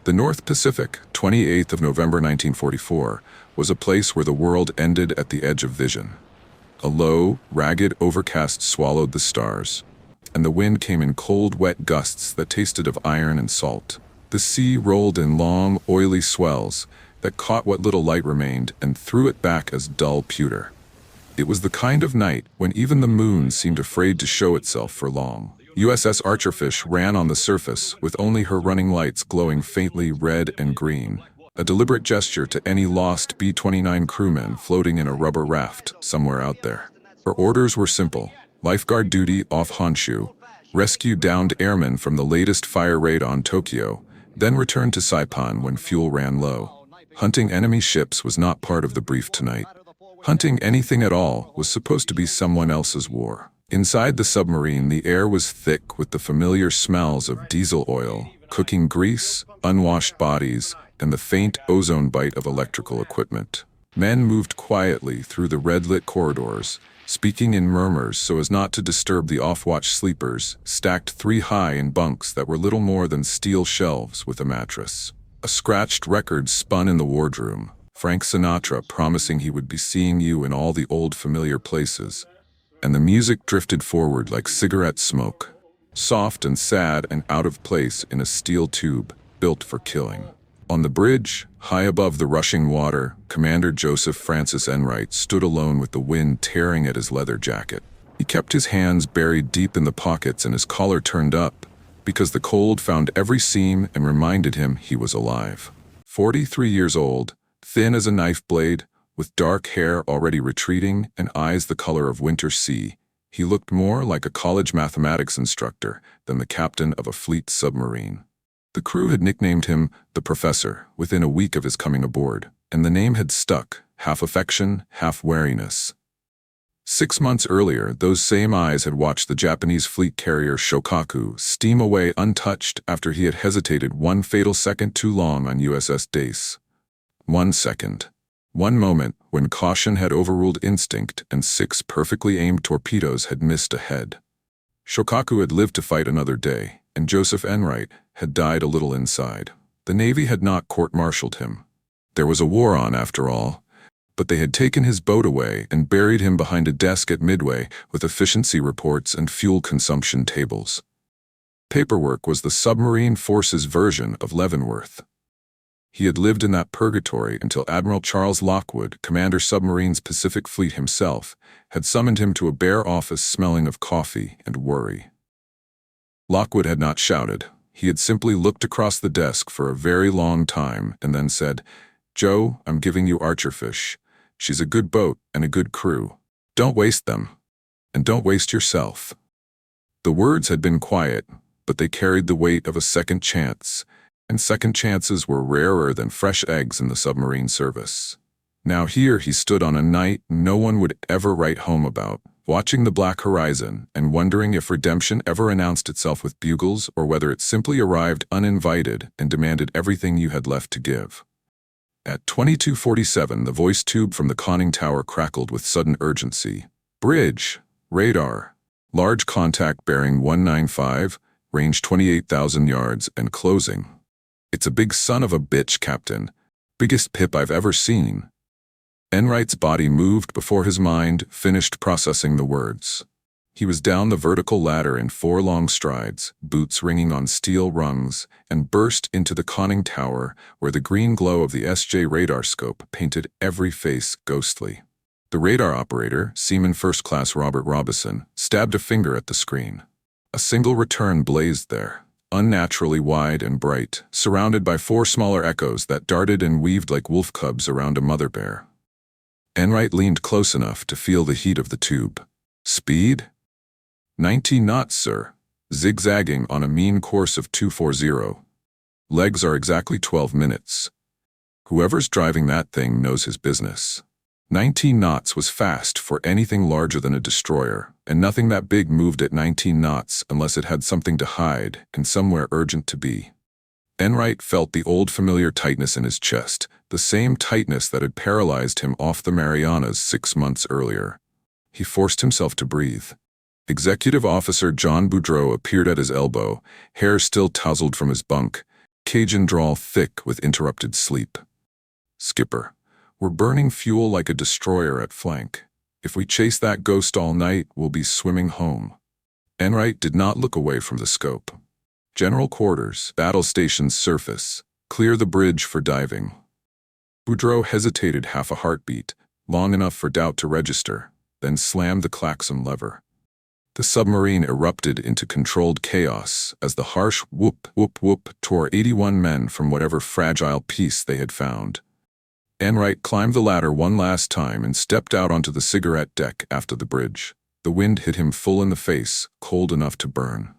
The North Pacific, 28th of November 1944, was a place where the world ended at the edge of vision. A low, ragged overcast swallowed the stars, and the wind came in cold, wet gusts that tasted of iron and salt. The sea rolled in long, oily swells that caught what little light remained and threw it back as dull pewter. It was the kind of night when even the moon seemed afraid to show itself for long. USS Archerfish ran on the surface with only her running lights glowing faintly red and green, a deliberate gesture to any lost B-29 crewmen floating in a rubber raft somewhere out there. Her orders were simple: lifeguard duty off Honshu, rescue downed airmen from the latest fire raid on Tokyo, then return to Saipan when fuel ran low. Hunting enemy ships was not part of the brief tonight. Hunting anything at all was supposed to be someone else's war. Inside the submarine, the air was thick with the familiar smells of diesel oil, cooking grease, unwashed bodies, and the faint ozone bite of electrical equipment. Men moved quietly through the red-lit corridors, speaking in murmurs so as not to disturb the off-watch sleepers, stacked three high in bunks that were little more than steel shelves with a mattress. A scratched record spun in the wardroom, Frank Sinatra promising he would be seeing you in all the old familiar places, and the music drifted forward like cigarette smoke, soft and sad and out of place in a steel tube built for killing. On the bridge, high above the rushing water, Commander Joseph Francis Enright stood alone with the wind tearing at his leather jacket. He kept his hands buried deep in the pockets and his collar turned up, because the cold found every seam and reminded him he was alive. 43 years old, thin as a knife blade, with dark hair already retreating and eyes the color of winter sea, he looked more like a college mathematics instructor than the captain of a fleet submarine. The crew had nicknamed him the Professor within a week of his coming aboard, and the name had stuck, half affection, half wariness. 6 months earlier, those same eyes had watched the Japanese fleet carrier Shōkaku steam away untouched after he had hesitated one fatal second too long on USS Dace. 1 second. One moment when caution had overruled instinct and 6 perfectly aimed torpedoes had missed ahead. Shōkaku had lived to fight another day, and Joseph Enright had died a little inside. The Navy had not court-martialed him. There was a war on, after all, but they had taken his boat away and buried him behind a desk at Midway with efficiency reports and fuel consumption tables. Paperwork was the submarine force's version of Leavenworth. He had lived in that purgatory until Admiral Charles Lockwood, Commander Submarines Pacific Fleet himself, had summoned him to a bare office smelling of coffee and worry. Lockwood had not shouted. He had simply looked across the desk for a very long time and then said, "Joe, I'm giving you Archerfish. She's a good boat and a good crew. Don't waste them. And don't waste yourself." The words had been quiet, but they carried the weight of a second chance, and second chances were rarer than fresh eggs in the submarine service. Now here he stood on a night no one would ever write home about, watching the black horizon and wondering if redemption ever announced itself with bugles or whether it simply arrived uninvited and demanded everything you had left to give. At 22:47, the voice tube from the conning tower crackled with sudden urgency. "Bridge, radar, large contact bearing 195, range 28,000 yards and closing. It's a big son of a bitch, Captain. Biggest pip I've ever seen." Enright's body moved before his mind finished processing the words. He was down the vertical ladder in 4 long strides, boots ringing on steel rungs, and burst into the conning tower where the green glow of the SJ radar scope painted every face ghostly. The radar operator, Seaman First Class Robert Robison, stabbed a finger at the screen. A single return blazed there, unnaturally wide and bright, surrounded by 4 smaller echoes that darted and weaved like wolf cubs around a mother bear. Enright leaned close enough to feel the heat of the tube. "Speed?" 19 knots, sir. Zigzagging on a mean course of 240. Legs are exactly 12 minutes. Whoever's driving that thing knows his business. 19 knots was fast for anything larger than a destroyer, and nothing that big moved at 19 knots unless it had something to hide and somewhere urgent to be. Enright felt the old familiar tightness in his chest, the same tightness that had paralyzed him off the Marianas 6 months earlier. He forced himself to breathe. Executive Officer John Boudreau appeared at his elbow, hair still tousled from his bunk, Cajun drawl thick with interrupted sleep. "Skipper, we're burning fuel like a destroyer at flank. If we chase that ghost all night, we'll be swimming home." Enright did not look away from the scope. "General quarters, battle station's surface. Clear the bridge for diving." Boudreaux hesitated half a heartbeat, long enough for doubt to register, then slammed the klaxon lever. The submarine erupted into controlled chaos as the harsh whoop, whoop, whoop tore 81 men from whatever fragile piece they had found. Enright climbed the ladder one last time and stepped out onto the cigarette deck after the bridge. The wind hit him full in the face, cold enough to burn.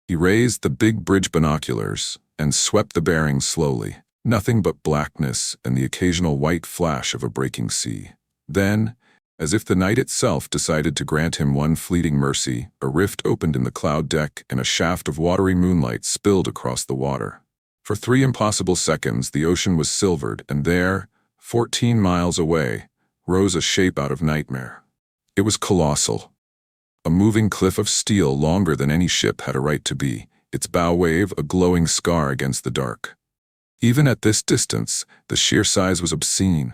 He raised the big bridge binoculars and swept the bearings slowly. Nothing but blackness and the occasional white flash of a breaking sea. Then, as if the night itself decided to grant him one fleeting mercy, a rift opened in the cloud deck and a shaft of watery moonlight spilled across the water. For 3 impossible seconds, the ocean was silvered, and there, 14 miles away, rose a shape out of nightmare. It was colossal. A moving cliff of steel longer than any ship had a right to be, its bow wave a glowing scar against the dark. Even at this distance, the sheer size was obscene.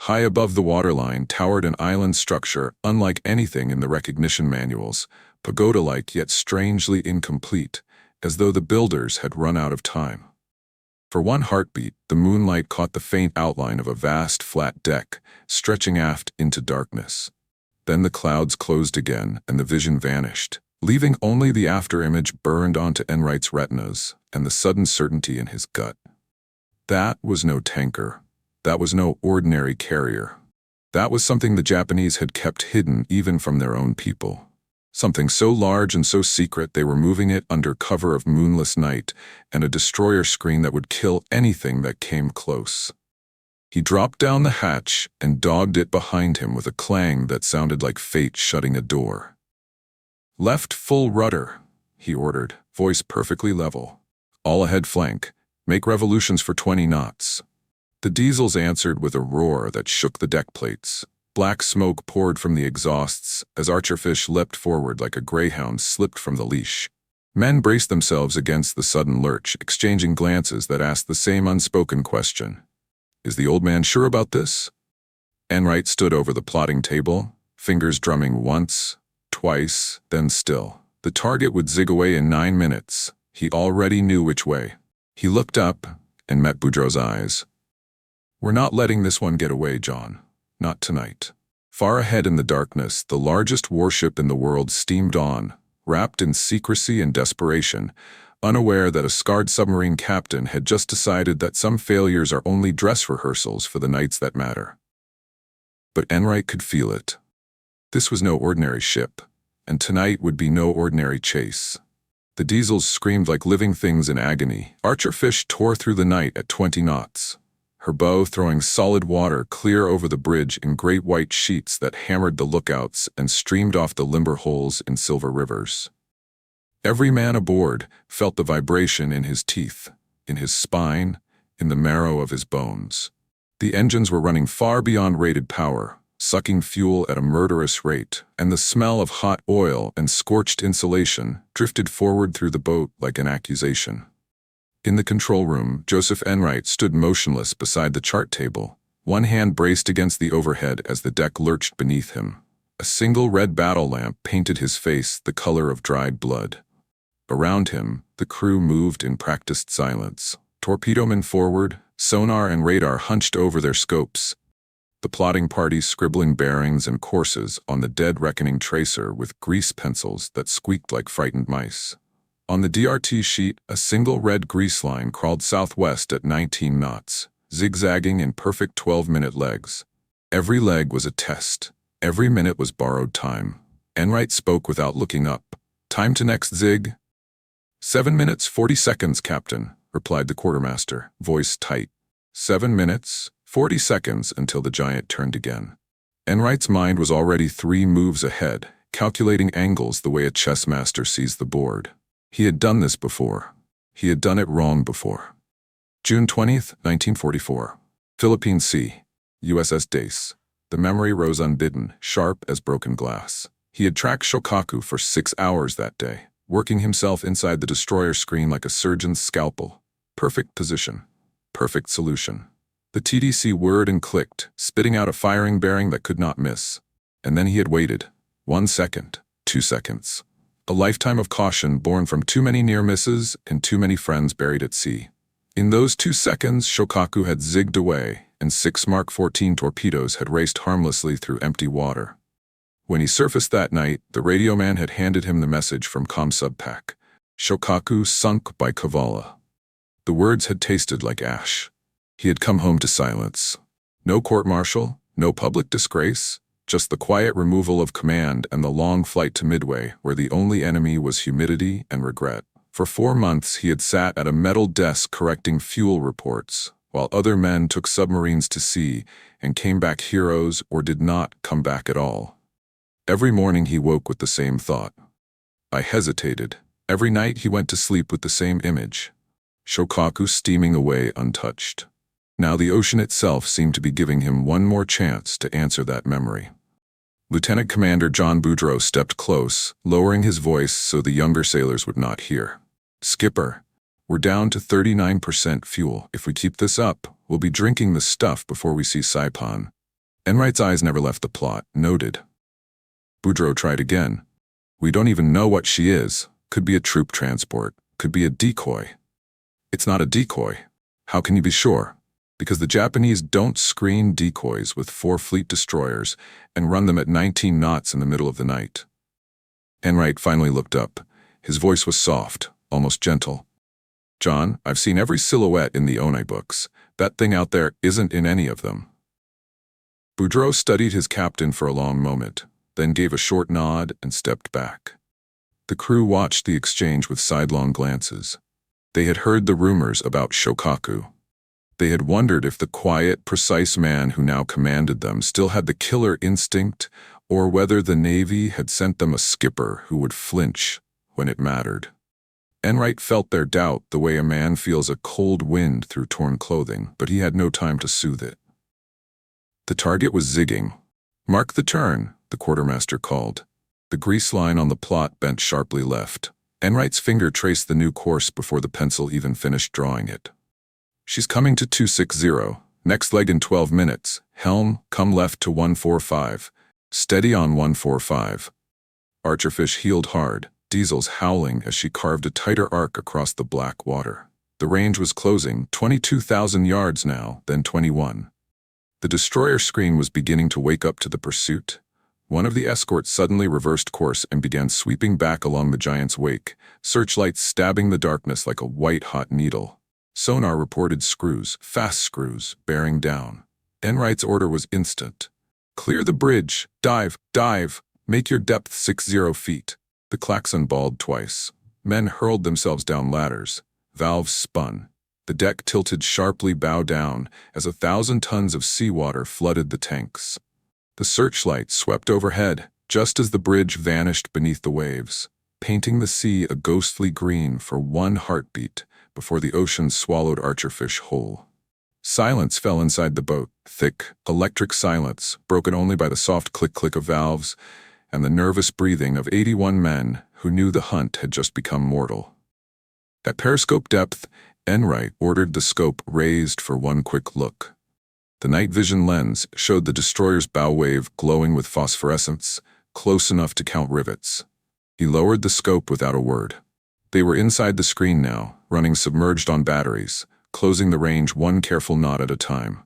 High above the waterline towered an island structure unlike anything in the recognition manuals, pagoda-like yet strangely incomplete, as though the builders had run out of time. For one heartbeat, the moonlight caught the faint outline of a vast flat deck, stretching aft into darkness. Then the clouds closed again and the vision vanished, leaving only the afterimage burned onto Enright's retinas and the sudden certainty in his gut. That was no tanker. That was no ordinary carrier. That was something the Japanese had kept hidden even from their own people. Something so large and so secret they were moving it under cover of moonless night and a destroyer screen that would kill anything that came close. He dropped down the hatch and dogged it behind him with a clang that sounded like fate shutting a door. "Left full rudder," he ordered, voice perfectly level. "All ahead flank. Make revolutions for 20 knots. The diesels answered with a roar that shook the deck plates. Black smoke poured from the exhausts as Archerfish leapt forward like a greyhound slipped from the leash. Men braced themselves against the sudden lurch, exchanging glances that asked the same unspoken question. "Is the old man sure about this?" Enright stood over the plotting table, fingers drumming once, twice, then still. The target would zig away in 9 minutes. He already knew which way. He looked up and met Boudreaux's eyes. "We're not letting this one get away, John. Not tonight." Far ahead in the darkness, the largest warship in the world steamed on, wrapped in secrecy and desperation, unaware that a scarred submarine captain had just decided that some failures are only dress rehearsals for the nights that matter. But Enright could feel it. This was no ordinary ship, and tonight would be no ordinary chase. The diesels screamed like living things in agony. Archerfish tore through the night at 20 knots, her bow throwing solid water clear over the bridge in great white sheets that hammered the lookouts and streamed off the limber holes in silver rivers. Every man aboard felt the vibration in his teeth, in his spine, in the marrow of his bones. The engines were running far beyond rated power, sucking fuel at a murderous rate, and the smell of hot oil and scorched insulation drifted forward through the boat like an accusation. In the control room, Joseph Enright stood motionless beside the chart table, one hand braced against the overhead as the deck lurched beneath him. A single red battle lamp painted his face the color of dried blood. Around him, the crew moved in practiced silence. Torpedomen forward, sonar and radar hunched over their scopes. The plotting party scribbling bearings and courses on the dead reckoning tracer with grease pencils that squeaked like frightened mice. On the DRT sheet, a single red grease line crawled southwest at 19 knots, zigzagging in perfect 12-minute legs. Every leg was a test. Every minute was borrowed time. Enright spoke without looking up. "Time to next zig?" 7 minutes, 40 seconds, Captain," replied the quartermaster, voice tight. 7 minutes, 40 seconds until the giant turned again. Enright's mind was already 3 moves ahead, calculating angles the way a chess master sees the board. He had done this before. He had done it wrong before. June 20th, 1944. Philippine Sea. USS Dace. The memory rose unbidden, sharp as broken glass. He had tracked Shōkaku for 6 hours that day, working himself inside the destroyer screen like a surgeon's scalpel. Perfect position. Perfect solution. The TDC whirred and clicked, spitting out a firing bearing that could not miss. And then he had waited. 1 second. 2 seconds. A lifetime of caution born from too many near misses and too many friends buried at sea. In those 2 seconds, Shōkaku had zigged away, and 6 Mark 14 torpedoes had raced harmlessly through empty water. When he surfaced that night, the radio man had handed him the message from ComSubPac. Shōkaku sunk by Kavala. The words had tasted like ash. He had come home to silence. No court-martial, no public disgrace, just the quiet removal of command and the long flight to Midway, where the only enemy was humidity and regret. For 4 months he had sat at a metal desk correcting fuel reports, while other men took submarines to sea and came back heroes or did not come back at all. Every morning he woke with the same thought. I hesitated. Every night he went to sleep with the same image. Shōkaku steaming away untouched. Now the ocean itself seemed to be giving him one more chance to answer that memory. Lieutenant Commander John Boudreau stepped close, lowering his voice so the younger sailors would not hear. Skipper, we're down to 39% fuel. If we keep this up, we'll be drinking the stuff before we see Saipan. Enright's eyes never left the plot, noted. Boudreau tried again. We don't even know what she is. Could be a troop transport. Could be a decoy. It's not a decoy. How can you be sure? Because the Japanese don't screen decoys with 4 fleet destroyers and run them at 19 knots in the middle of the night. Enright finally looked up. His voice was soft, almost gentle. John, I've seen every silhouette in the Onai books. That thing out there isn't in any of them. Boudreau studied his captain for a long moment, then gave a short nod and stepped back. The crew watched the exchange with sidelong glances. They had heard the rumors about Shōkaku. They had wondered if the quiet, precise man who now commanded them still had the killer instinct, or whether the Navy had sent them a skipper who would flinch when it mattered. Enright felt their doubt the way a man feels a cold wind through torn clothing, but he had no time to soothe it. The target was zigging. Mark the turn, the quartermaster called. The grease line on the plot bent sharply left. Enright's finger traced the new course before the pencil even finished drawing it. She's coming to 260, next leg in 12 minutes. Helm, come left to 145. Steady on 145. Archerfish heeled hard, diesels howling as she carved a tighter arc across the black water. The range was closing, 22,000 yards now, then 21. The destroyer screen was beginning to wake up to the pursuit. One of the escorts suddenly reversed course and began sweeping back along the giant's wake, searchlights stabbing the darkness like a white-hot needle. Sonar reported screws, fast screws, bearing down. Enright's order was instant. Clear the bridge, dive, dive, make your depth 60 feet. The klaxon bawled twice. Men hurled themselves down ladders. Valves spun. The deck tilted sharply bow down as 1,000 tons of seawater flooded the tanks. The searchlight swept overhead just as the bridge vanished beneath the waves, painting the sea a ghostly green for one heartbeat before the ocean swallowed Archerfish whole. Silence fell inside the boat, thick, electric silence, broken only by the soft click-click of valves and the nervous breathing of 81 men who knew the hunt had just become mortal. At periscope depth, Enright ordered the scope raised for one quick look. The night vision lens showed the destroyer's bow wave glowing with phosphorescence, close enough to count rivets. He lowered the scope without a word. They were inside the screen now, running submerged on batteries, closing the range one careful knot at a time.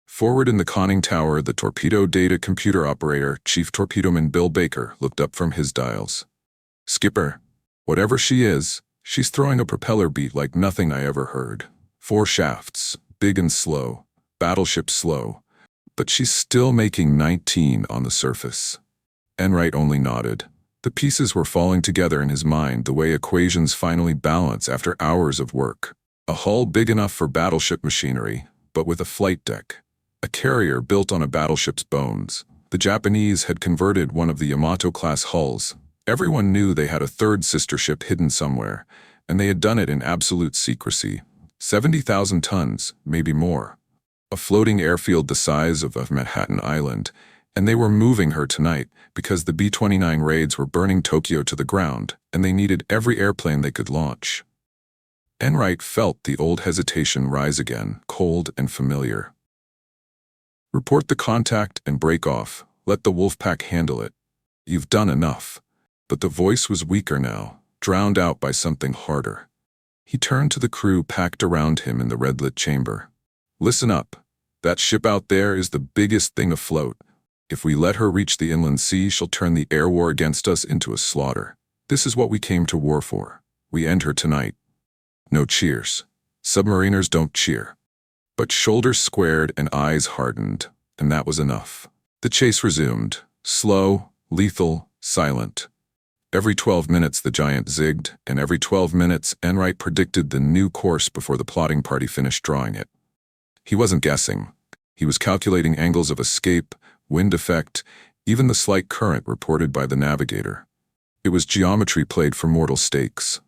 Forward in the conning tower, the torpedo data computer operator, Chief Torpedoman Bill Baker, looked up from his dials. Skipper, whatever she is, she's throwing a propeller beat like nothing I ever heard. 4 shafts, big and slow, battleship slow, but she's still making 19 on the surface. Enright only nodded. The pieces were falling together in his mind the way equations finally balance after hours of work. A hull big enough for battleship machinery, but with a flight deck. A carrier built on a battleship's bones. The Japanese had converted one of the Yamato-class hulls. Everyone knew they had a third sister ship hidden somewhere, and they had done it in absolute secrecy. 70,000 tons, maybe more. A floating airfield the size of a Manhattan Island, and they were moving her tonight because the B-29 raids were burning Tokyo to the ground, and they needed every airplane they could launch. Enright felt the old hesitation rise again, cold and familiar. "Report the contact and break off. Let the Wolfpack handle it. You've done enough." But the voice was weaker now, drowned out by something harder. He turned to the crew packed around him in the red-lit chamber. "Listen up. That ship out there is the biggest thing afloat. If we let her reach the inland sea, she'll turn the air war against us into a slaughter. This is what we came to war for. We end her tonight." No cheers. Submariners don't cheer. But shoulders squared and eyes hardened, and that was enough. The chase resumed, slow, lethal, silent. Every 12 minutes the giant zigged, and every 12 minutes Enright predicted the new course before the plotting party finished drawing it. He wasn't guessing. He was calculating angles of escape, wind effect, even the slight current reported by the navigator. It was geometry played for mortal stakes.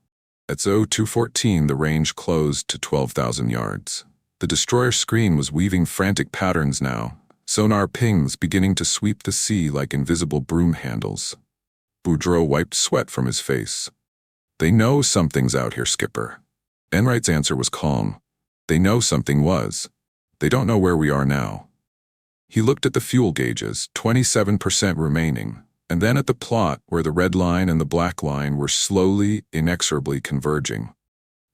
At 0214 the range closed to 12,000 yards. The destroyer screen was weaving frantic patterns now, sonar pings beginning to sweep the sea like invisible broom handles. Boudreaux wiped sweat from his face. "They know something's out here, Skipper." Enright's answer was calm. "They know something was. They don't know where we are now." He looked at the fuel gauges, 27% remaining, and then at the plot where the red line and the black line were slowly, inexorably converging.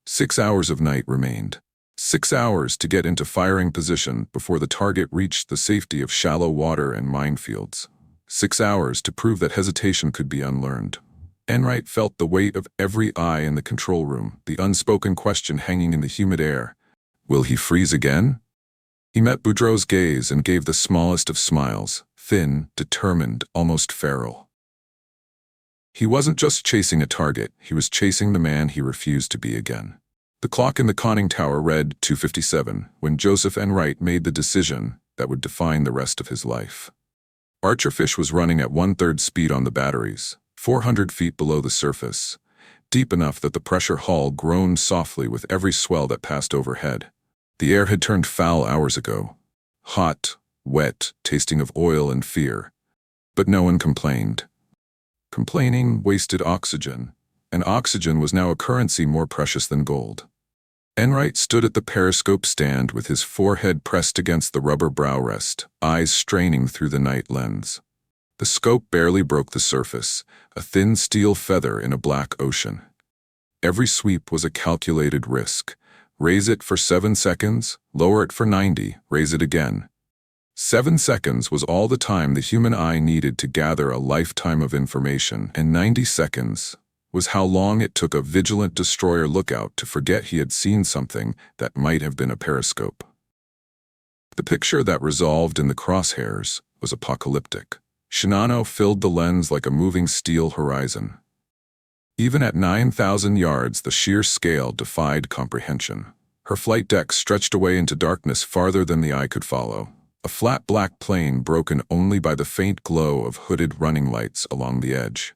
6 hours of night remained. 6 hours to get into firing position before the target reached the safety of shallow water and minefields. 6 hours to prove that hesitation could be unlearned. Enright felt the weight of every eye in the control room, the unspoken question hanging in the humid air. Will he freeze again? He met Boudreaux's gaze and gave the smallest of smiles, thin, determined, almost feral. He wasn't just chasing a target, he was chasing the man he refused to be again. The clock in the conning tower read 2:57 when Joseph Enright made the decision that would define the rest of his life. Archerfish was running at 1/3 speed on the batteries, 400 feet below the surface, deep enough that the pressure hull groaned softly with every swell that passed overhead. The air had turned foul hours ago. Hot, wet, tasting of oil and fear. But no one complained. Complaining wasted oxygen, and oxygen was now a currency more precious than gold. Enright stood at the periscope stand with his forehead pressed against the rubber bow rest, eyes straining through the night lens. The scope barely broke the surface, a thin steel feather in a black ocean. Every sweep was a calculated risk. Raise it for 7 seconds, lower it for 90, raise it again. 7 seconds was all the time the human eye needed to gather a lifetime of information, and 90 seconds was how long it took a vigilant destroyer lookout to forget he had seen something that might have been a periscope. The picture that resolved in the crosshairs was apocalyptic. Shinano filled the lens like a moving steel horizon. Even at 9,000 yards, the sheer scale defied comprehension. Her flight deck stretched away into darkness farther than the eye could follow. A flat black plane broken only by the faint glow of hooded running lights along the edge.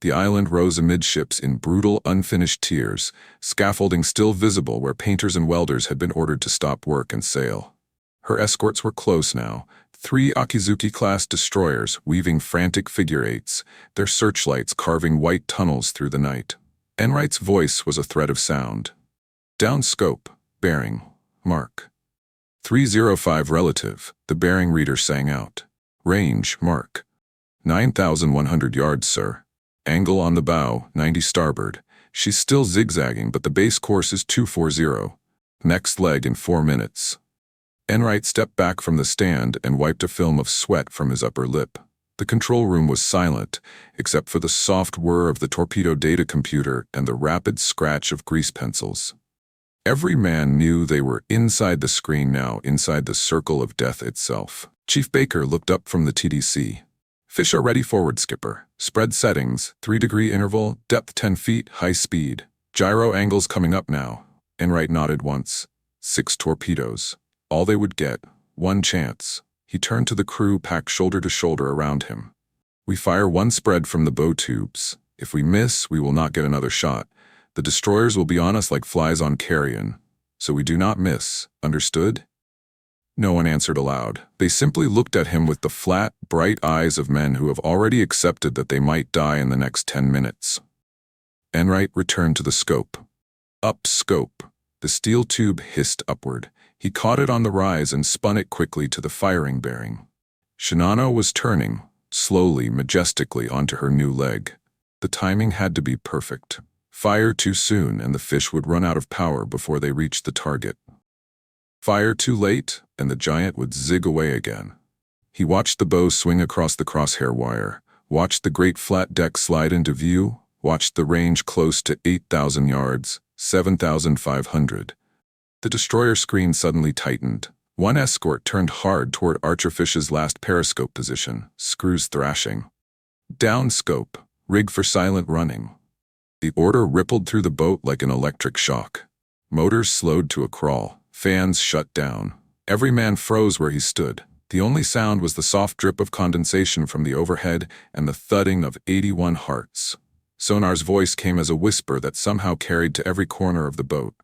The island rose amidships in brutal, unfinished tiers, scaffolding still visible where painters and welders had been ordered to stop work and sail. Her escorts were close now, 3 Akizuki-class destroyers weaving frantic figure eights, their searchlights carving white tunnels through the night. Enright's voice was a thread of sound. "Down scope, bearing, mark. 305 relative," the bearing reader sang out. "Range, mark. 9,100 yards, sir. Angle on the bow, 90 starboard. She's still zigzagging, but the base course is 240. Next leg in 4 minutes. Enright stepped back from the stand and wiped a film of sweat from his upper lip. The control room was silent, except for the soft whir of the torpedo data computer and the rapid scratch of grease pencils. Every man knew they were inside the screen now, inside the circle of death itself. Chief Baker looked up from the TDC. "Fish are ready forward, Skipper. Spread settings, 3-degree interval, depth 10 feet, high speed. Gyro angles coming up now." Enright nodded once. 6 torpedoes. All they would get. 1 chance. He turned to the crew packed shoulder to shoulder around him. "We fire 1 spread from the bow tubes. If we miss, we will not get another shot. The destroyers will be on us like flies on carrion. So we do not miss. Understood?" No one answered aloud. They simply looked at him with the flat, bright eyes of men who have already accepted that they might die in the next 10 minutes. Enright returned to the scope. Up scope. The steel tube hissed upward. He caught it on the rise and spun it quickly to the firing bearing. Shinano was turning, slowly, majestically, onto her new leg. The timing had to be perfect. Fire too soon and the fish would run out of power before they reached the target. Fire too late and the giant would zig away again. He watched the bow swing across the crosshair wire, watched the great flat deck slide into view, watched the range close to 8,000 yards, 7,500. The destroyer screen suddenly tightened. One escort turned hard toward Archerfish's last periscope position, screws thrashing. Down scope, rig for silent running. The order rippled through the boat like an electric shock. Motors slowed to a crawl, fans shut down. Every man froze where he stood. The only sound was the soft drip of condensation from the overhead and the thudding of 81 hearts. Sonar's voice came as a whisper that somehow carried to every corner of the boat.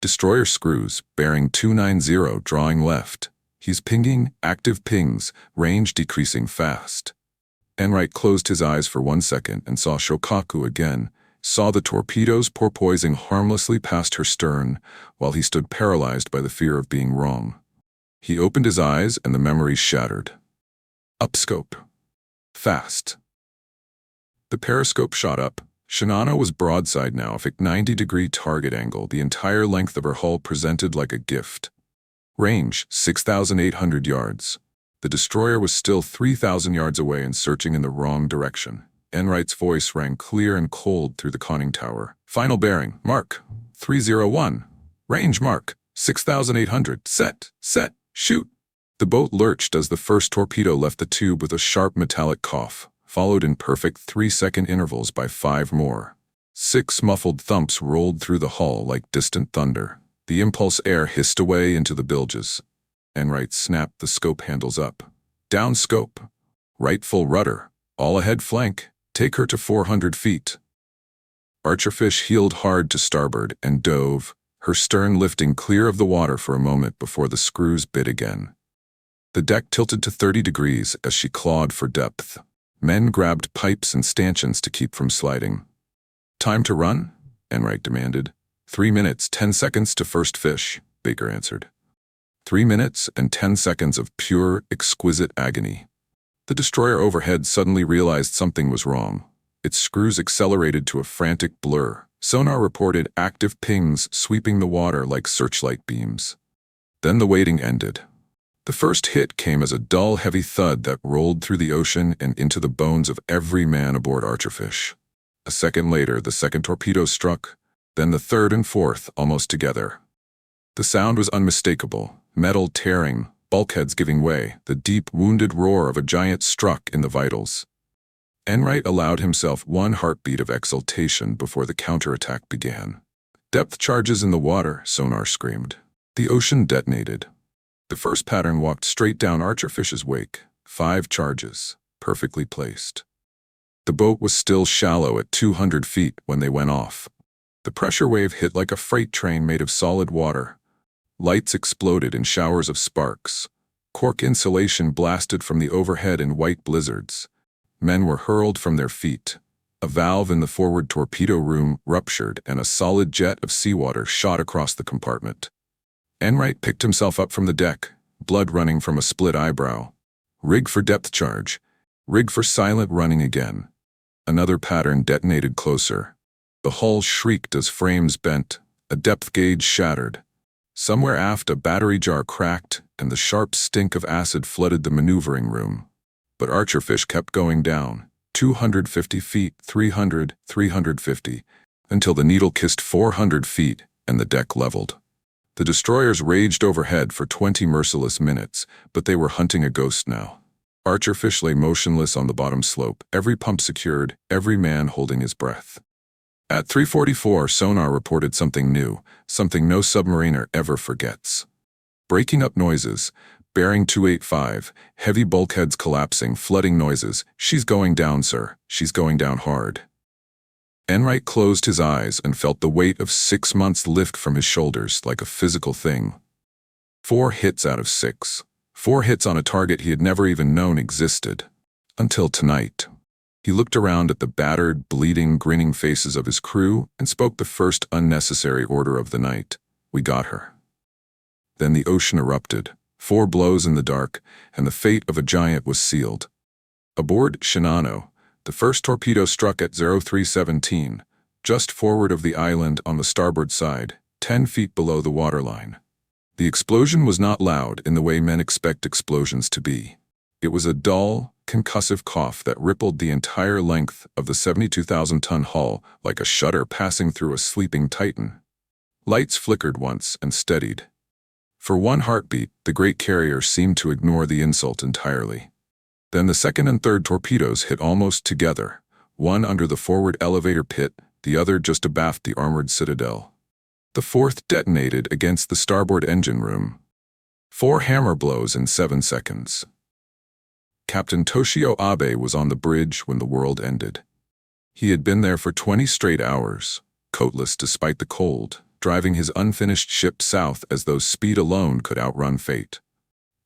Destroyer screws, bearing 290, drawing left. He's pinging, active pings, range decreasing fast. Enright closed his eyes for 1 second and saw Shōkaku again, saw the torpedoes porpoising harmlessly past her stern, while he stood paralyzed by the fear of being wrong. He opened his eyes and the memories shattered. Upscope. Fast. The periscope shot up. Shinano was broadside now, a 90-degree target angle, the entire length of her hull presented like a gift. Range, 6,800 yards. The destroyer was still 3,000 yards away and searching in the wrong direction. Enright's voice rang clear and cold through the conning tower. Final bearing, mark, 301. Range, mark, 6,800. Set, shoot. The boat lurched as the first torpedo left the tube with a sharp metallic cough, followed in perfect 3-second intervals by 5 more. 6 muffled thumps rolled through the hull like distant thunder. The impulse air hissed away into the bilges. Enright snapped the scope handles up. Down scope. Right full rudder. All ahead flank. Take her to 400 feet. Archerfish heeled hard to starboard and dove, her stern lifting clear of the water for a moment before the screws bit again. The deck tilted to 30 degrees as she clawed for depth. Men grabbed pipes and stanchions to keep from sliding. Time to run? Enright demanded. 3 minutes, 10 seconds to first fish, Baker answered. 3 minutes and 10 seconds of pure, exquisite agony. The destroyer overhead suddenly realized something was wrong. Its screws accelerated to a frantic blur. Sonar reported active pings sweeping the water like searchlight beams. Then the waiting ended. The first hit came as a dull, heavy thud that rolled through the ocean and into the bones of every man aboard Archerfish. A second later, the second torpedo struck, then the third and fourth almost together. The sound was unmistakable, metal tearing, bulkheads giving way, the deep, wounded roar of a giant struck in the vitals. Enright allowed himself 1 heartbeat of exultation before the counterattack began. Depth charges in the water, Sonar screamed. The ocean detonated. The first pattern walked straight down Archerfish's wake. 5 charges, perfectly placed. The boat was still shallow at 200 feet when they went off. The pressure wave hit like a freight train made of solid water. Lights exploded in showers of sparks. Cork insulation blasted from the overhead in white blizzards. Men were hurled from their feet. A valve in the forward torpedo room ruptured and a solid jet of seawater shot across the compartment. Enright picked himself up from the deck, blood running from a split eyebrow. Rig for depth charge. Rig for silent running again. Another pattern detonated closer. The hull shrieked as frames bent. A depth gauge shattered. Somewhere aft, a battery jar cracked, and the sharp stink of acid flooded the maneuvering room. But Archerfish kept going down, 250 feet, 300, 350, until the needle kissed 400 feet and the deck leveled. The destroyers raged overhead for 20 merciless minutes, but they were hunting a ghost now. Archerfish lay motionless on the bottom slope, every pump secured, every man holding his breath. At 3:44, Sonar reported something new, something no submariner ever forgets. Breaking up noises, bearing 285, heavy bulkheads collapsing, flooding noises. She's going down, sir. She's going down hard. Enright closed his eyes and felt the weight of 6 months lift from his shoulders like a physical thing. 4 hits out of 6. 4 hits on a target he had never even known existed. Until tonight. He looked around at the battered, bleeding, grinning faces of his crew and spoke the first unnecessary order of the night. "We got her." Then the ocean erupted, 4 blows in the dark, and the fate of a giant was sealed. Aboard Shinano, the first torpedo struck at 0317, just forward of the island on the starboard side, 10 feet below the waterline. The explosion was not loud in the way men expect explosions to be. It was a dull, concussive cough that rippled the entire length of the 72,000-ton hull like a shudder passing through a sleeping titan. Lights flickered once and steadied. For one heartbeat, the great carrier seemed to ignore the insult entirely. Then the second and third torpedoes hit almost together, one under the forward elevator pit, the other just abaft the armored citadel. The fourth detonated against the starboard engine room. 4 hammer blows in 7 seconds. Captain Toshio Abe was on the bridge when the world ended. He had been there for 20 straight hours, coatless despite the cold, driving his unfinished ship south as though speed alone could outrun fate.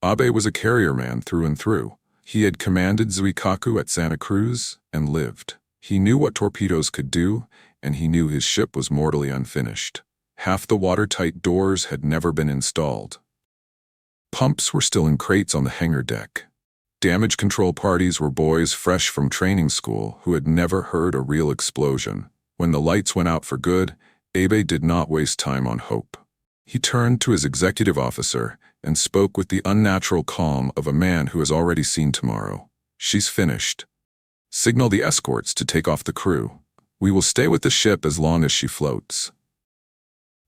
Abe was a carrier man through and through. He had commanded Shōkaku at Santa Cruz and lived. He knew what torpedoes could do, and he knew his ship was mortally unfinished. Half the watertight doors had never been installed. Pumps were still in crates on the hangar deck. Damage control parties were boys fresh from training school who had never heard a real explosion. When the lights went out for good, Abe did not waste time on hope. He turned to his executive officer and spoke with the unnatural calm of a man who has already seen tomorrow. "She's finished. Signal the escorts to take off the crew. We will stay with the ship as long as she floats."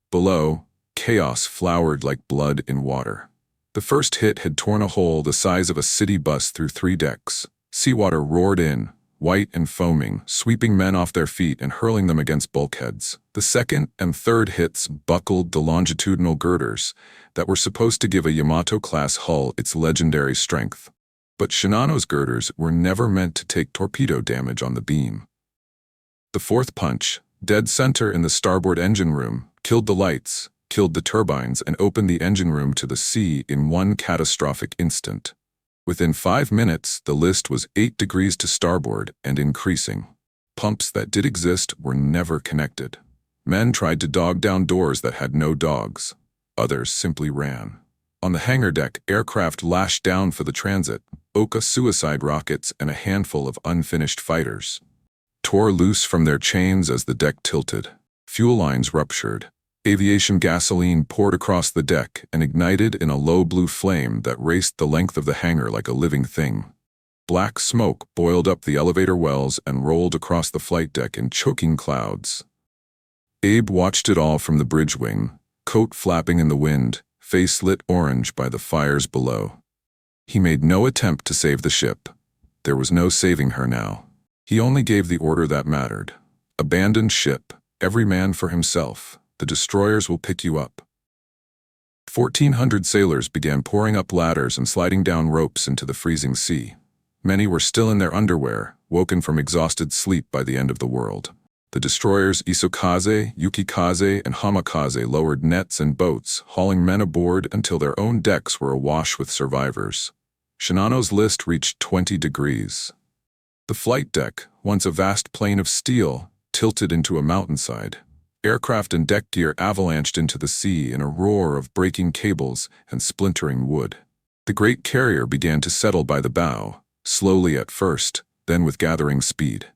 Below, chaos flowered like blood in water. The first hit had torn a hole the size of a city bus through 3 decks. Seawater roared in, white and foaming, sweeping men off their feet and hurling them against bulkheads. The second and third hits buckled the longitudinal girders that were supposed to give a Yamato-class hull its legendary strength. But Shinano's girders were never meant to take torpedo damage on the beam. The fourth punch, dead center in the starboard engine room, killed the lights, killed the turbines, and opened the engine room to the sea in one catastrophic instant. Within 5 minutes, the list was 8 degrees to starboard and increasing. Pumps that did exist were never connected. Men tried to dog down doors that had no dogs. Others simply ran. On the hangar deck, aircraft lashed down for the transit. Oka suicide rockets and a handful of unfinished fighters tore loose from their chains as the deck tilted. Fuel lines ruptured. Aviation gasoline poured across the deck and ignited in a low blue flame that raced the length of the hangar like a living thing. Black smoke boiled up the elevator wells and rolled across the flight deck in choking clouds. Abe watched it all from the bridge wing, coat flapping in the wind, face lit orange by the fires below. He made no attempt to save the ship. There was no saving her now. He only gave the order that mattered. Abandon ship, every man for himself. The destroyers will pick you up. 1,400 sailors began pouring up ladders and sliding down ropes into the freezing sea. Many were still in their underwear, woken from exhausted sleep by the end of the world. The destroyers Isokaze, Yukikaze, and Hamakaze lowered nets and boats, hauling men aboard until their own decks were awash with survivors. Shinano's list reached 20 degrees. The flight deck, once a vast plain of steel, tilted into a mountainside. Aircraft and deck gear avalanched into the sea in a roar of breaking cables and splintering wood. The great carrier began to settle by the bow, slowly at first, then with gathering speed.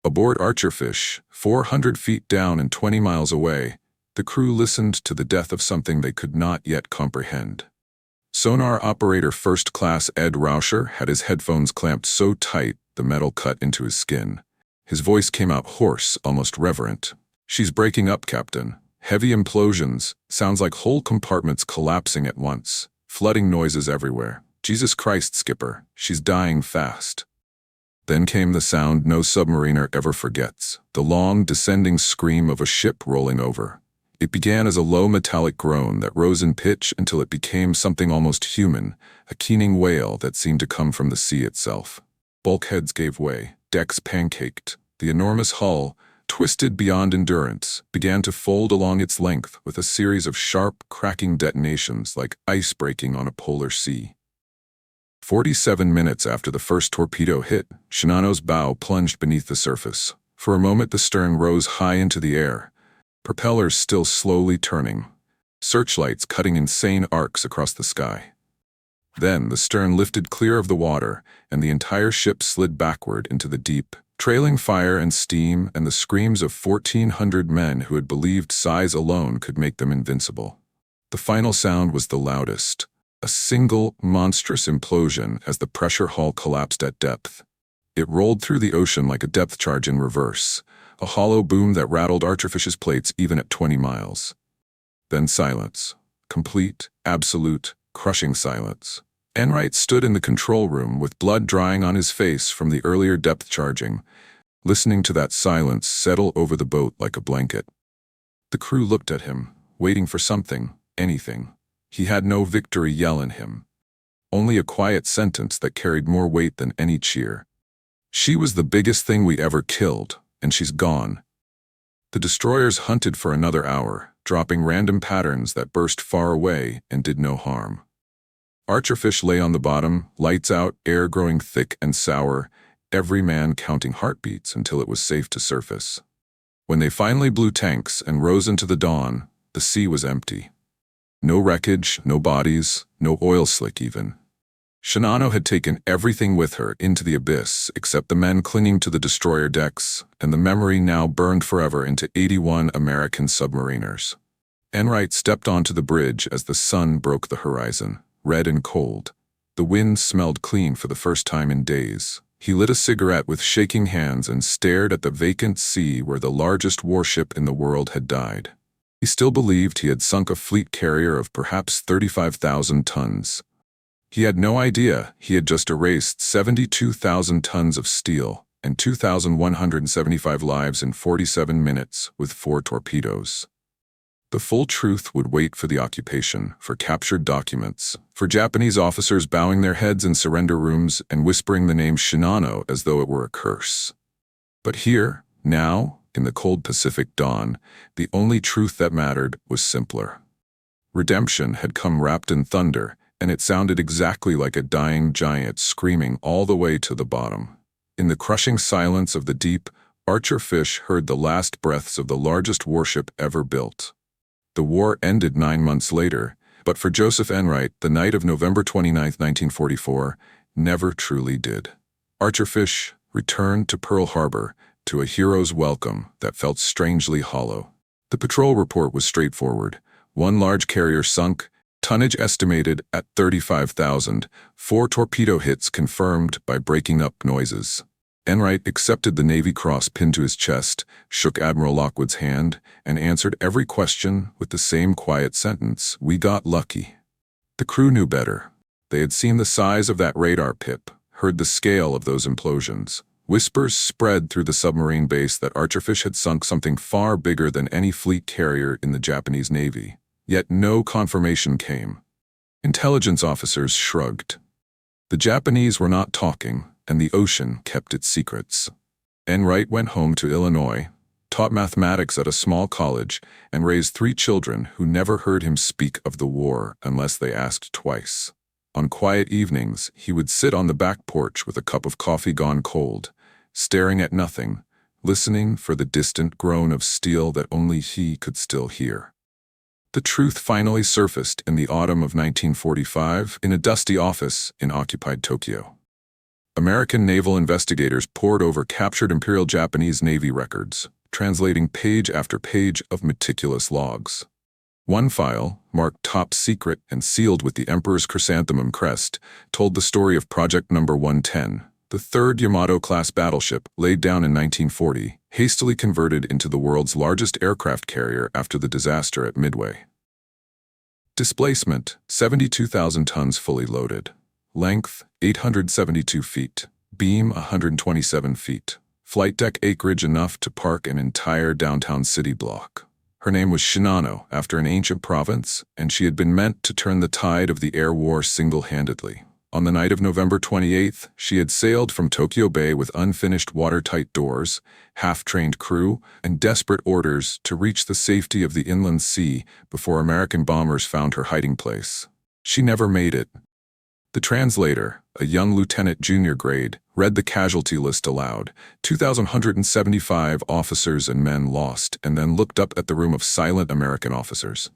Aboard Archerfish, 400 feet down and 20 miles away, the crew listened to the death of something they could not yet comprehend. Sonar operator First Class Ed Rauscher had his headphones clamped so tight the metal cut into his skin. His voice came out hoarse, almost reverent. "She's breaking up, Captain. Heavy implosions. Sounds like whole compartments collapsing at once. Flooding noises everywhere. Jesus Christ, Skipper. She's dying fast." Then came the sound no submariner ever forgets. The long, descending scream of a ship rolling over. It began as a low metallic groan that rose in pitch until it became something almost human, a keening wail that seemed to come from the sea itself. Bulkheads gave way. Decks pancaked. The enormous hull, twisted beyond endurance, began to fold along its length with a series of sharp, cracking detonations like ice breaking on a polar sea. 47 minutes after the first torpedo hit, Shinano's bow plunged beneath the surface. For a moment the stern rose high into the air, propellers still slowly turning, searchlights cutting insane arcs across the sky. Then the stern lifted clear of the water, and the entire ship slid backward into the deep, trailing fire and steam and the screams of 1,400 men who had believed size alone could make them invincible. The final sound was the loudest, a single, monstrous implosion as the pressure hull collapsed at depth. It rolled through the ocean like a depth charge in reverse, a hollow boom that rattled Archerfish's plates even at 20 miles. Then silence. Complete, absolute, crushing silence. Enright stood in the control room with blood drying on his face from the earlier depth charging, listening to that silence settle over the boat like a blanket. The crew looked at him, waiting for something, anything. He had no victory yell in him. Only a quiet sentence that carried more weight than any cheer. "She was the biggest thing we ever killed, and she's gone." The destroyers hunted for another hour, dropping random patterns that burst far away and did no harm. Archerfish lay on the bottom, lights out, air growing thick and sour, every man counting heartbeats until it was safe to surface. When they finally blew tanks and rose into the dawn, the sea was empty. No wreckage, no bodies, no oil slick even. Shinano had taken everything with her into the abyss except the men clinging to the destroyer decks, and the memory now burned forever into 81 American submariners. Enright stepped onto the bridge as the sun broke the horizon, red and cold. The wind smelled clean for the first time in days. He lit a cigarette with shaking hands and stared at the vacant sea where the largest warship in the world had died. He still believed he had sunk a fleet carrier of perhaps 35,000 tons. He had no idea he had just erased 72,000 tons of steel and 2,175 lives in 47 minutes with 4 torpedoes. The full truth would wait for the occupation, for captured documents, for Japanese officers bowing their heads in surrender rooms and whispering the name Shinano as though it were a curse. But here, now, in the cold Pacific dawn, the only truth that mattered was simpler. Redemption had come wrapped in thunder, and it sounded exactly like a dying giant screaming all the way to the bottom. In the crushing silence of the deep, Archerfish heard the last breaths of the largest warship ever built. The war ended 9 months later, but for Joseph Enright, the night of November 29, 1944, never truly did. Archerfish returned to Pearl Harbor, to a hero's welcome that felt strangely hollow. The patrol report was straightforward. 1 large carrier sunk, tonnage estimated at 35,000, 4 torpedo hits confirmed by breaking up noises. Enright accepted the Navy Cross pinned to his chest, shook Admiral Lockwood's hand, and answered every question with the same quiet sentence, "We got lucky." The crew knew better. They had seen the size of that radar pip, heard the scale of those implosions. Whispers spread through the submarine base that Archerfish had sunk something far bigger than any fleet carrier in the Japanese Navy. Yet no confirmation came. Intelligence officers shrugged. The Japanese were not talking, and the ocean kept its secrets. Enright went home to Illinois, taught mathematics at a small college, and raised 3 children who never heard him speak of the war unless they asked twice. On quiet evenings, he would sit on the back porch with a cup of coffee gone cold, staring at nothing, listening for the distant groan of steel that only he could still hear. The truth finally surfaced in the autumn of 1945 in a dusty office in occupied Tokyo. American naval investigators pored over captured Imperial Japanese Navy records, translating page after page of meticulous logs. One file, marked top secret and sealed with the Emperor's chrysanthemum crest, told the story of Project No. 110, the 3rd Yamato-class battleship laid down in 1940, hastily converted into the world's largest aircraft carrier after the disaster at Midway. Displacement, 72,000 tons fully loaded. Length, 872 feet. Beam, 127 feet. Flight deck acreage enough to park an entire downtown city block. Her name was Shinano, after an ancient province, and she had been meant to turn the tide of the air war single-handedly. On the night of November 28th, she had sailed from Tokyo Bay with unfinished watertight doors, half-trained crew, and desperate orders to reach the safety of the inland sea before American bombers found her hiding place. She never made it. The translator, a young lieutenant junior grade, read the casualty list aloud. 2,175 officers and men lost, and then looked up at the room of silent American officers.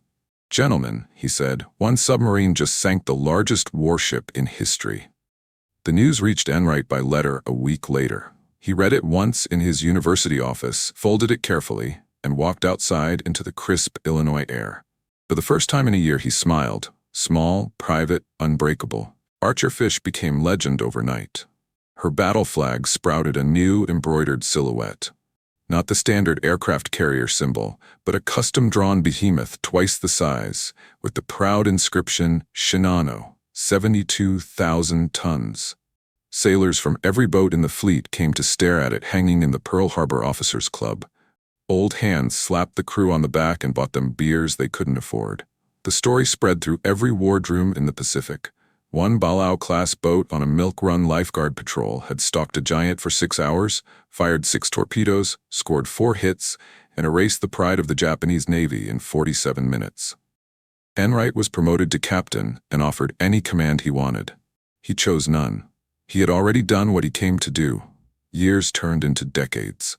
"Gentlemen," he said, "one submarine just sank the largest warship in history." The news reached Enright by letter a week later. He read it once in his university office, folded it carefully, and walked outside into the crisp Illinois air. For the first time in a year he smiled. Small, private, unbreakable. Archerfish became legend overnight. Her battle flag sprouted a new embroidered silhouette. Not the standard aircraft carrier symbol, but a custom-drawn behemoth twice the size, with the proud inscription, Shinano, 72,000 tons. Sailors from every boat in the fleet came to stare at it hanging in the Pearl Harbor Officers Club. Old hands slapped the crew on the back and bought them beers they couldn't afford. The story spread through every wardroom in the Pacific. One Balao-class boat on a milk-run lifeguard patrol had stalked a giant for 6 hours, fired 6 torpedoes, scored 4 hits, and erased the pride of the Japanese Navy in 47 minutes. Enright was promoted to captain and offered any command he wanted. He chose none. He had already done what he came to do. Years turned into decades.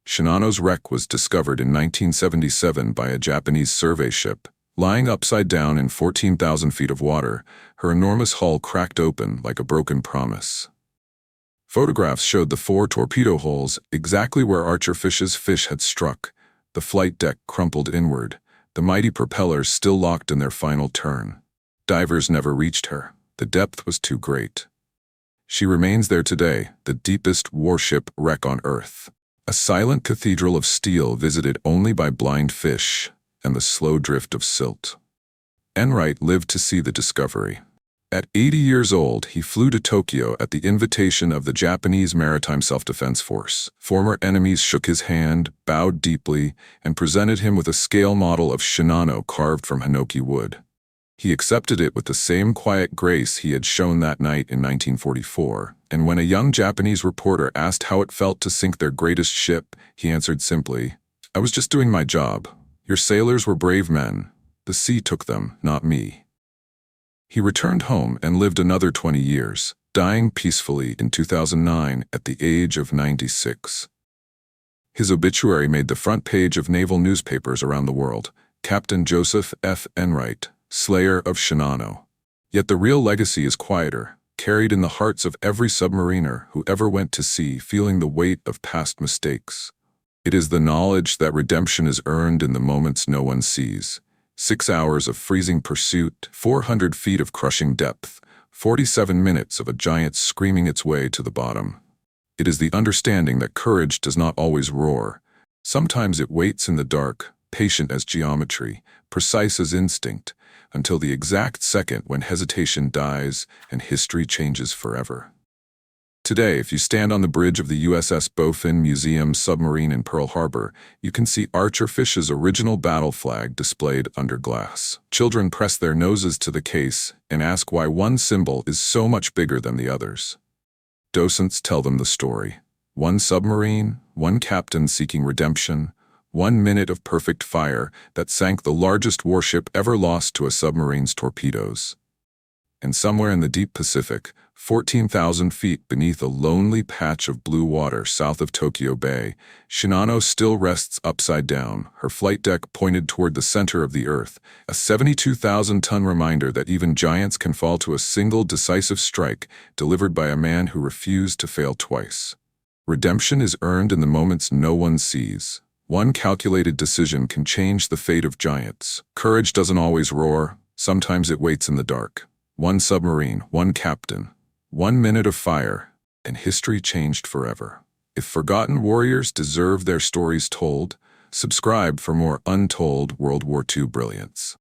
Shinano's wreck was discovered in 1977 by a Japanese survey ship. Lying upside down in 14,000 feet of water, her enormous hull cracked open like a broken promise. Photographs showed the 4 torpedo holes exactly where Archerfish's fish had struck, the flight deck crumpled inward, the mighty propellers still locked in their final turn. Divers never reached her. The depth was too great. She remains there today, the deepest warship wreck on Earth. A silent cathedral of steel visited only by blind fish and the slow drift of silt. Enright lived to see the discovery. At 80 years old, he flew to Tokyo at the invitation of the Japanese Maritime Self-Defense Force. Former enemies shook his hand, bowed deeply, and presented him with a scale model of Shinano carved from hinoki wood. He accepted it with the same quiet grace he had shown that night in 1944, and when a young Japanese reporter asked how it felt to sink their greatest ship, he answered simply, "I was just doing my job. Your sailors were brave men. The sea took them, not me." He returned home and lived another 20 years, dying peacefully in 2009 at the age of 96. His obituary made the front page of naval newspapers around the world. Captain Joseph F. Enright, slayer of Shinano. Yet the real legacy is quieter, carried in the hearts of every submariner who ever went to sea feeling the weight of past mistakes. It is the knowledge that redemption is earned in the moments no one sees. 6 hours of freezing pursuit, 400 feet of crushing depth, 47 minutes of a giant screaming its way to the bottom. It is the understanding that courage does not always roar. Sometimes it waits in the dark, patient as geometry, precise as instinct, until the exact second when hesitation dies and history changes forever. Today, if you stand on the bridge of the USS Bowfin Museum submarine in Pearl Harbor, you can see Archerfish's original battle flag displayed under glass. Children press their noses to the case and ask why one symbol is so much bigger than the others. Docents tell them the story. One submarine, one captain seeking redemption, 1 minute of perfect fire that sank the largest warship ever lost to a submarine's torpedoes. And somewhere in the deep Pacific, 14,000 feet beneath a lonely patch of blue water south of Tokyo Bay, Shinano still rests upside down, her flight deck pointed toward the center of the Earth, a 72,000-ton reminder that even giants can fall to a single decisive strike delivered by a man who refused to fail twice. Redemption is earned in the moments no one sees. One calculated decision can change the fate of giants. Courage doesn't always roar, sometimes it waits in the dark. One submarine, one captain, 1 minute of fire, and history changed forever. If forgotten warriors deserve their stories told, subscribe for more untold World War II brilliance.